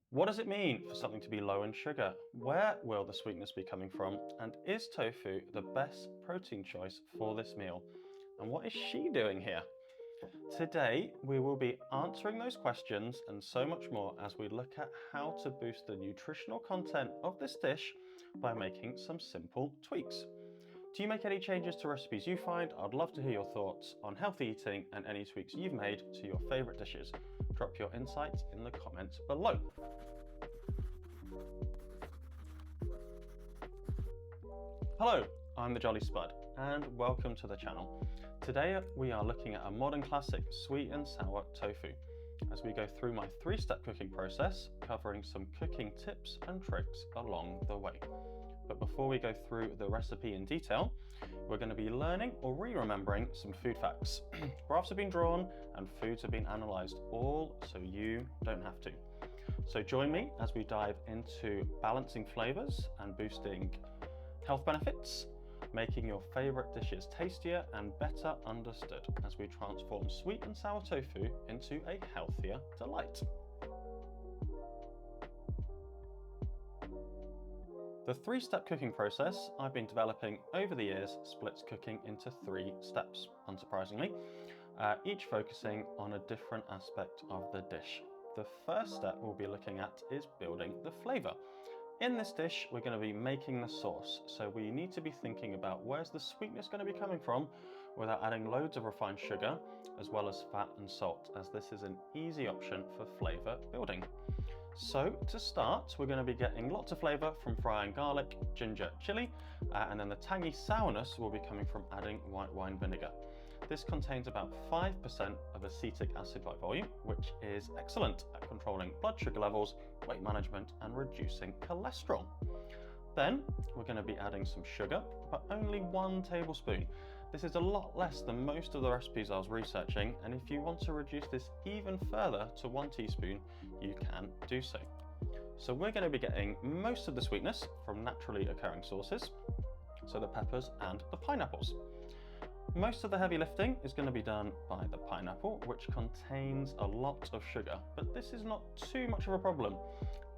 What does it mean for something to be low in sugar? Where will the sweetness be coming from? And is tofu the best protein choice for this meal? And what is she doing here? Today, we will be answering those questions and so much more as we look at how to boost the nutritional content of this dish by making some simple tweaks. Do you make any changes to recipes you find? I'd love to hear your thoughts on healthy eating and any tweaks you've made to your favourite dishes. Drop your insights in the comments below. Hello, I'm the Jolly Spud and welcome to the channel. Today we are looking at a modern classic, sweet and sour tofu, as we go through my 3-step cooking process, covering some cooking tips and tricks along the way. But before we go through the recipe in detail, we're going to be learning or re-remembering some food facts. Graphs have been drawn and foods have been analysed, all so you don't have to. So join me as we dive into balancing flavours and boosting health benefits, making your favourite dishes tastier and better understood as we transform sweet and sour tofu into a healthier delight. The 3-step cooking process I've been developing over the years splits cooking into 3 steps, unsurprisingly, each focusing on a different aspect of the dish. The first step we'll be looking at is building the flavour. In this dish, we're going to be making the sauce, so we need to be thinking about where's the sweetness going to be coming from without adding loads of refined sugar, as well as fat and salt, as this is an easy option for flavour building. So to start, we're going to be getting lots of flavour from frying garlic, ginger, chilli, and then the tangy sourness will be coming from adding white wine vinegar. This contains about 5% of acetic acid by volume, which is excellent at controlling blood sugar levels, weight management, and reducing cholesterol. Then we're going to be adding some sugar, but only 1 tablespoon. This is a lot less than most of the recipes I was researching, and if you want to reduce this even further to 1 teaspoon, you can do so. So we're going to be getting most of the sweetness from naturally occurring sources, so the peppers and the pineapples. Most of the heavy lifting is going to be done by the pineapple, which contains a lot of sugar, but this is not too much of a problem,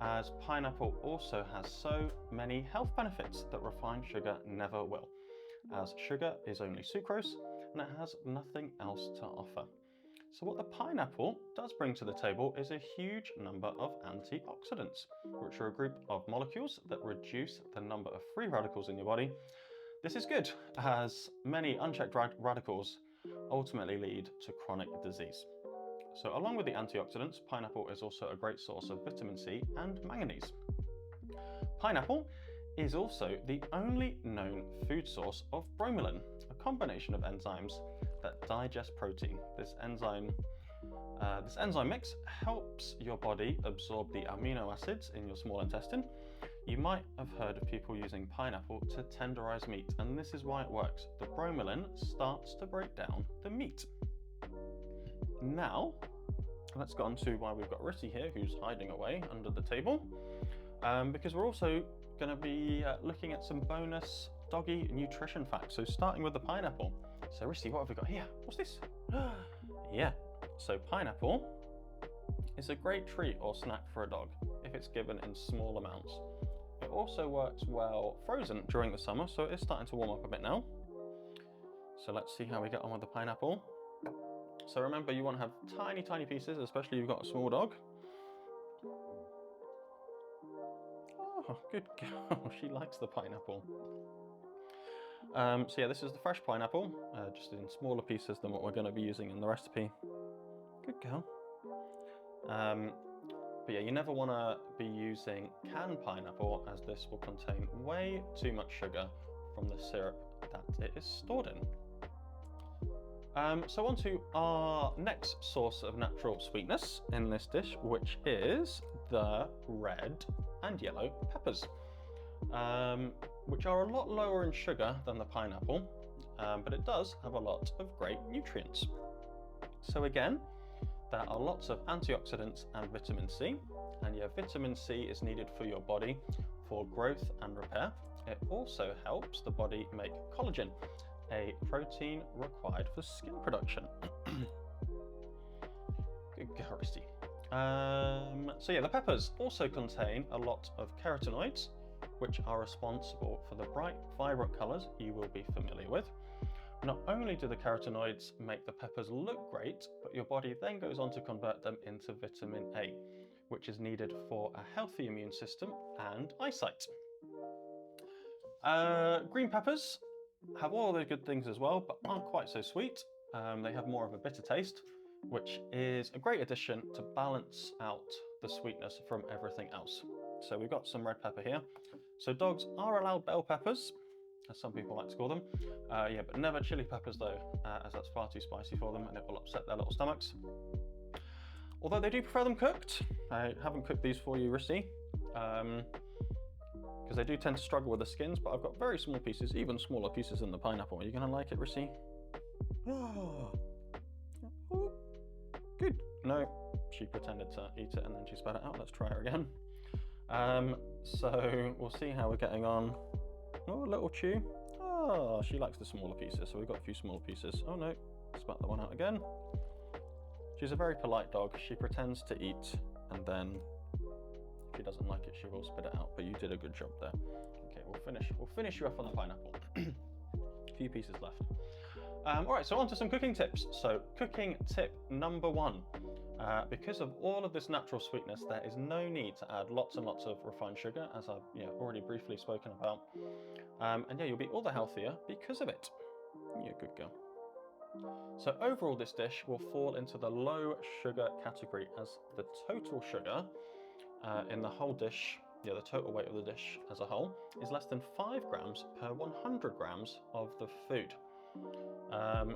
as pineapple also has so many health benefits that refined sugar never will, as sugar is only sucrose and it has nothing else to offer. So what the pineapple does bring to the table is a huge number of antioxidants, which are a group of molecules that reduce the number of free radicals in your body. This is good, as many unchecked radicals ultimately lead to chronic disease. So along with the antioxidants, pineapple is also a great source of vitamin C and manganese. Pineapple is also the only known food source of bromelain, a combination of enzymes that digest protein. This enzyme mix helps your body absorb the amino acids in your small intestine. You might have heard of people using pineapple to tenderize meat, and this is why it works. The bromelain starts to break down the meat. Now, let's get on to why we've got Rissy here, who's hiding away under the table, because we're also going to be looking at some bonus doggy nutrition facts. So starting with the pineapple. So Rissy, what have we got here? What's this? Yeah, so pineapple is a great treat or snack for a dog if it's given in small amounts. It also works well frozen during the summer, so it is starting to warm up a bit now. So let's see how we get on with the pineapple. So remember, you want to have tiny pieces, especially if you've got a small dog. Oh, good girl, she likes the pineapple. So yeah, this is the fresh pineapple, just in smaller pieces than what we're going to be using in the recipe. Good girl. But yeah, you never want to be using canned pineapple, as this will contain way too much sugar from the syrup that it is stored in. So on to our next source of natural sweetness in this dish, which is the red and yellow peppers, which are a lot lower in sugar than the pineapple, but it does have a lot of great nutrients. So again, there are lots of antioxidants and vitamin C, and yeah, vitamin C is needed for your body for growth and repair. It also helps the body make collagen, a protein required for skin production. Good girl, Risty. So yeah, the peppers also contain a lot of carotenoids, which are responsible for the bright, vibrant colours you will be familiar with. Not only do the carotenoids make the peppers look great, but your body then goes on to convert them into vitamin A, which is needed for a healthy immune system and eyesight. Green peppers have all the good things as well, but aren't quite so sweet. They have more of a bitter taste, which is a great addition to balance out the sweetness from everything else. So we've got some red pepper here. So dogs are allowed bell peppers, as some people like to call them. Yeah, but never chili peppers though, as that's far too spicy for them and it will upset their little stomachs. Although they do prefer them cooked. I haven't cooked these for you, Rissy, because they do tend to struggle with the skins, but I've got very small pieces, even smaller pieces than the pineapple. Are you gonna like it, Rissy? Oh, good. No, she pretended to eat it and then she spat it out. Let's try her again. So we'll see how we're getting on. Oh, a little chew. Oh, she likes the smaller pieces, so we've got a few small pieces. Oh no, spat that one out again. She's a very polite dog. She pretends to eat, and then if she doesn't like it, she will spit it out. But you did a good job there. Okay, we'll finish you off on the pineapple. A few pieces left. All right, so on to some cooking tips. So cooking tip number 1. Because of all of this natural sweetness, there is no need to add lots and lots of refined sugar, as I've already briefly spoken about. And yeah, you'll be all the healthier because of it. You're a good girl. So overall, this dish will fall into the low sugar category, as the total sugar in the whole dish, the total weight of the dish as a whole, is less than 5 grams per 100 grams of the food,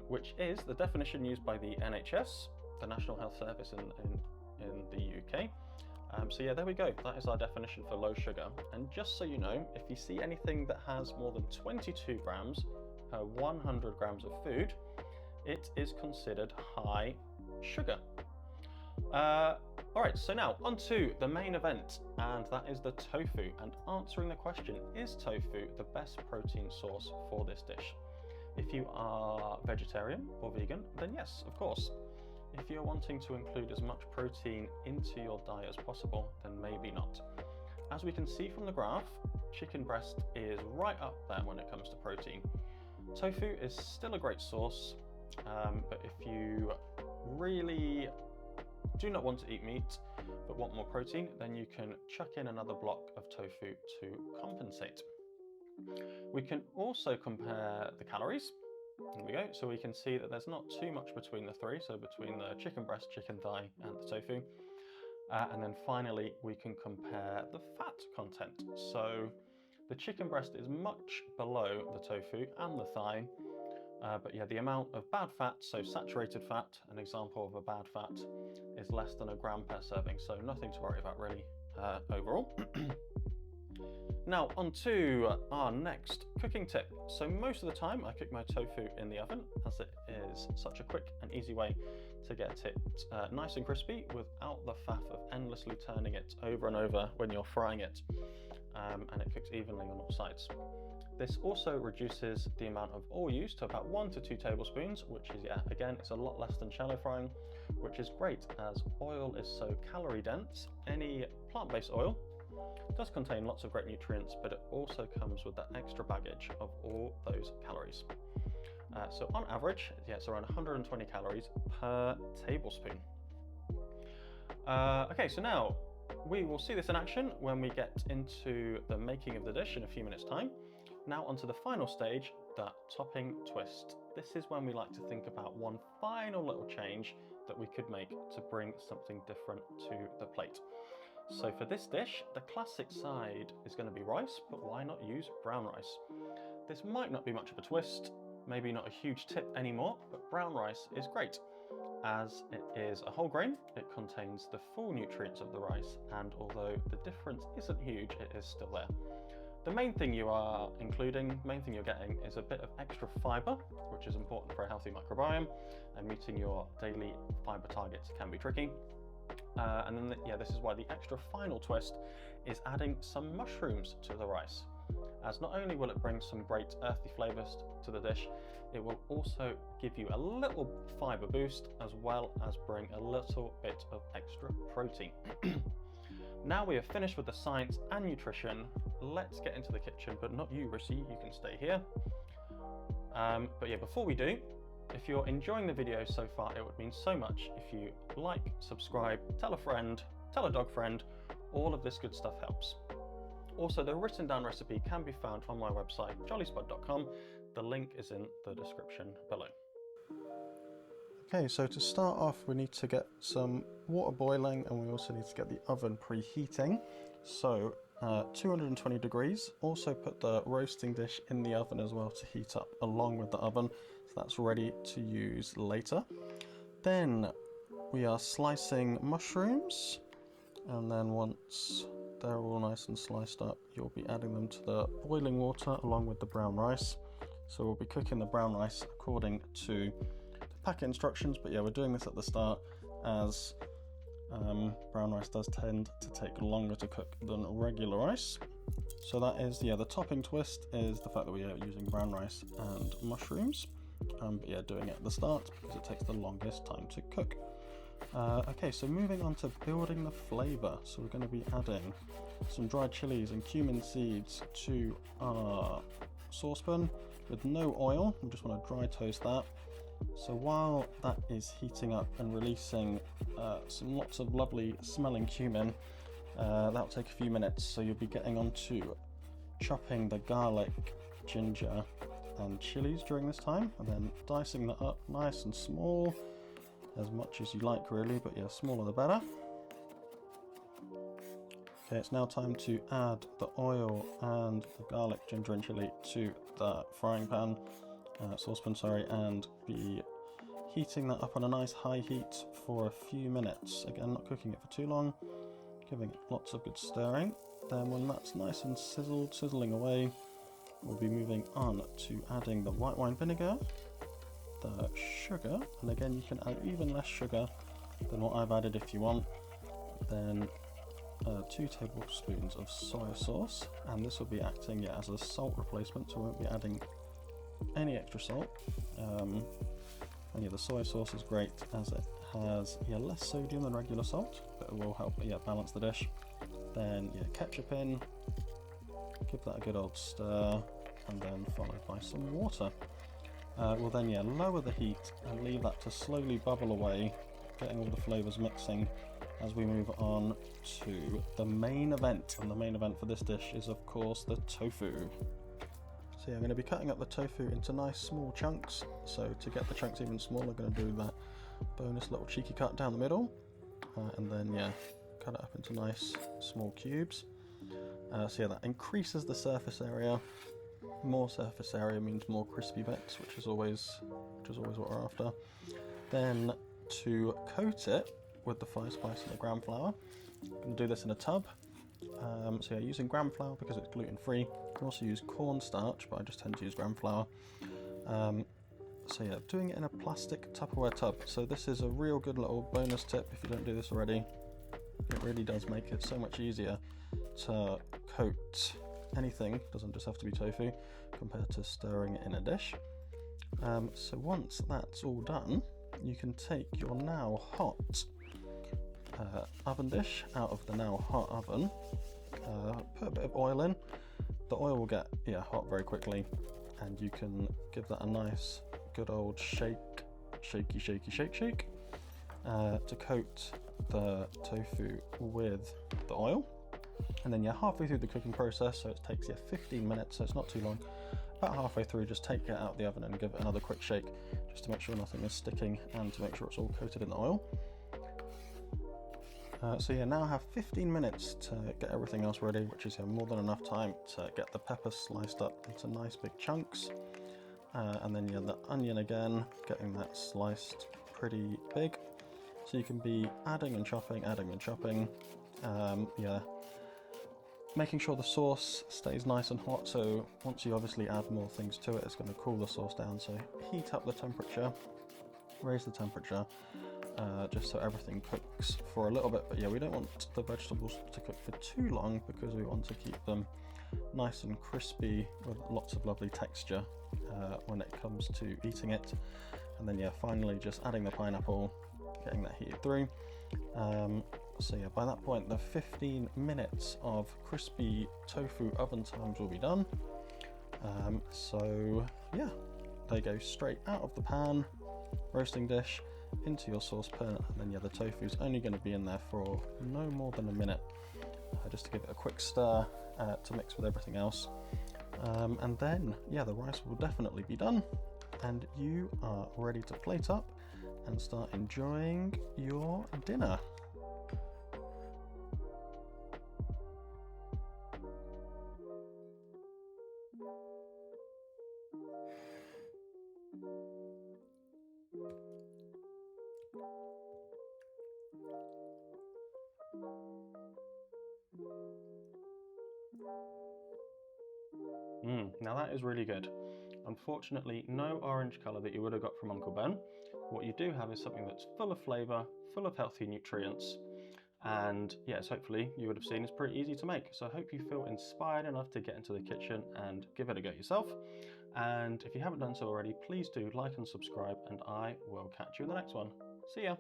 which is the definition used by the NHS, the National Health Service in the UK. So yeah, there we go. That is our definition for low sugar. And just so you know, if you see anything that has more than 22 grams per 100 grams of food, it is considered high sugar. All right, so now on to the main event, and that is the tofu. And answering the question, is tofu the best protein source for this dish? If you are vegetarian or vegan, then yes, of course. If you're wanting to include as much protein into your diet as possible, then maybe not. As we can see from the graph, chicken breast is right up there when it comes to protein. Tofu is still a great source, but if you really do not want to eat meat but want more protein, then you can chuck in another block of tofu to compensate. We can also compare the calories. There we go. So we can see that there's not too much between the three, so between the chicken breast, chicken thigh and the tofu. And then finally we can compare the fat content. So the chicken breast is much below the tofu and the thigh, but yeah, the amount of bad fat, so saturated fat, an example of a bad fat, is less than a gram per serving, so nothing to worry about really overall. Now on to our next cooking tip. So most of the time I cook my tofu in the oven, as it is such a quick and easy way to get it nice and crispy without the faff of endlessly turning it over and over when you're frying it, and it cooks evenly on all sides. This also reduces the amount of oil used to about 1 to 2 tablespoons, which is, yeah, again, it's a lot less than shallow frying, which is great as oil is so calorie dense. Any plant-based oil does contain lots of great nutrients, but it also comes with that extra baggage of all those calories. So on average, yeah, it's around 120 calories per tablespoon. Okay, so now we will see this in action when we get into the making of the dish in a few minutes' time. Now onto the final stage, the topping twist. This is when we like to think about one final little change that we could make to bring something different to the plate. So for this dish, the classic side is going to be rice, but why not use brown rice? This might not be much of a twist, maybe not a huge tip anymore, but brown rice is great. As it is a whole grain, it contains the full nutrients of the rice, and although the difference isn't huge, it is still there. The main thing you are including, main thing you're getting, is a bit of extra fibre, which is important for a healthy microbiome, and meeting your daily fibre targets can be tricky. And then, yeah, this is why the extra final twist is adding some mushrooms to the rice. as not only will it bring some great earthy flavours to the dish, it will also give you a little fibre boost as well as bring a little bit of extra protein. Now we are finished with the science and nutrition, let's get into the kitchen, but not you, Rissy, you can stay here. But yeah, before we do, if you're enjoying the video so far, it would mean so much if you like, subscribe, tell a friend, tell a dog friend, all of this good stuff helps. Also, the written down recipe can be found on my website, jollyspud.com. The link is in the description below. Okay, so to start off, we need to get some water boiling, and we also need to get the oven preheating. So 220 degrees. Also put the roasting dish in the oven as well to heat up along with the oven, so that's ready to use later. Then we are slicing mushrooms, and then once they're all nice and sliced up, you'll be adding them to the boiling water along with the brown rice. So we'll be cooking the brown rice according to the packet instructions, but yeah, we're doing this at the start as brown rice does tend to take longer to cook than regular rice. So that is, yeah, the topping twist is the fact that we are using brown rice and mushrooms. But yeah, doing it at the start because it takes the longest time to cook. Okay, so moving on to building the flavour. So we're going to be adding some dried chilies and cumin seeds to our saucepan with no oil. We just want to dry toast that. So while that is heating up and releasing some lots of lovely smelling cumin, that'll take a few minutes. So you'll be getting onto chopping the garlic, ginger and chilies during this time, and then dicing that up nice and small, as much as you like really, but yeah, smaller the better. Okay, it's now time to add the oil and the garlic, ginger and chili to the frying pan, saucepan, sorry, and be heating that up on a nice high heat for a few minutes. Again, not cooking it for too long, giving it lots of good stirring. Then when that's nice and sizzling away, we'll be moving on to adding the white wine vinegar, the sugar, and again you can add even less sugar than what I've added if you want. Then 2 tablespoons of soy sauce, and this will be acting as a salt replacement, so we won't be adding any extra salt. And yeah, the soy sauce is great as it has less sodium than regular salt, but it will help balance the dish. Then ketchup in, give that a good old stir, and then followed by some water. We'll then lower the heat and leave that to slowly bubble away, getting all the flavours mixing as we move on to the main event. And the main event for this dish is of course the tofu. So yeah, I'm going to be cutting up the tofu into nice small chunks. So to get the chunks even smaller, I'm going to do that bonus little cheeky cut down the middle, and then cut it up into nice small cubes. So that increases the surface area. More surface area means more crispy bits, which is always what we're after. Then to coat it with the five spice and the gram flour, I'm going to do this in a tub. So using gram flour because it's gluten free. You can also use cornstarch, but I just tend to use gram flour. So doing it in a plastic Tupperware tub. So this is a real good little bonus tip if you don't do this already. It really does make it so much easier to coat anything. It doesn't just have to be tofu, compared to stirring it in a dish. So once that's all done, you can take your now hot oven dish out of the now hot oven, put a bit of oil in. The oil will get hot very quickly, and you can give that a nice good old shake to coat the tofu with the oil. And then halfway through the cooking process, so it takes 15 minutes, so it's not too long. About halfway through, just take it out of the oven and give it another quick shake, just to make sure nothing is sticking and to make sure it's all coated in the oil. So now I have 15 minutes to get everything else ready, which is more than enough time to get the peppers sliced up into nice big chunks. And then the onion again, getting that sliced pretty big. So you can be adding and chopping, making sure the sauce stays nice and hot. So once you obviously add more things to it, it's going to cool the sauce down. So heat up the temperature, raise the temperature, just so everything cooks for a little bit. But we don't want the vegetables to cook for too long because we want to keep them nice and crispy with lots of lovely texture when it comes to eating it. And then yeah, finally just adding the pineapple, getting that heated through. So yeah, by that point the 15 minutes of crispy tofu oven times will be done. So yeah, they go straight out of the pan, roasting dish, into your saucepan, and then yeah, the tofu's only going to be in there for no more than a minute, just to give it a quick stir to mix with everything else. And then yeah, the rice will definitely be done, and you are ready to plate up and start enjoying your dinner. Now that is really good. Unfortunately, no orange colour that you would have got from Uncle Ben. What you do have is something that's full of flavour, full of healthy nutrients, and yes, hopefully you would have seen it's pretty easy to make. So I hope you feel inspired enough to get into the kitchen and give it a go yourself. And if you haven't done so already, please do like and subscribe, and I will catch you in the next one. See ya!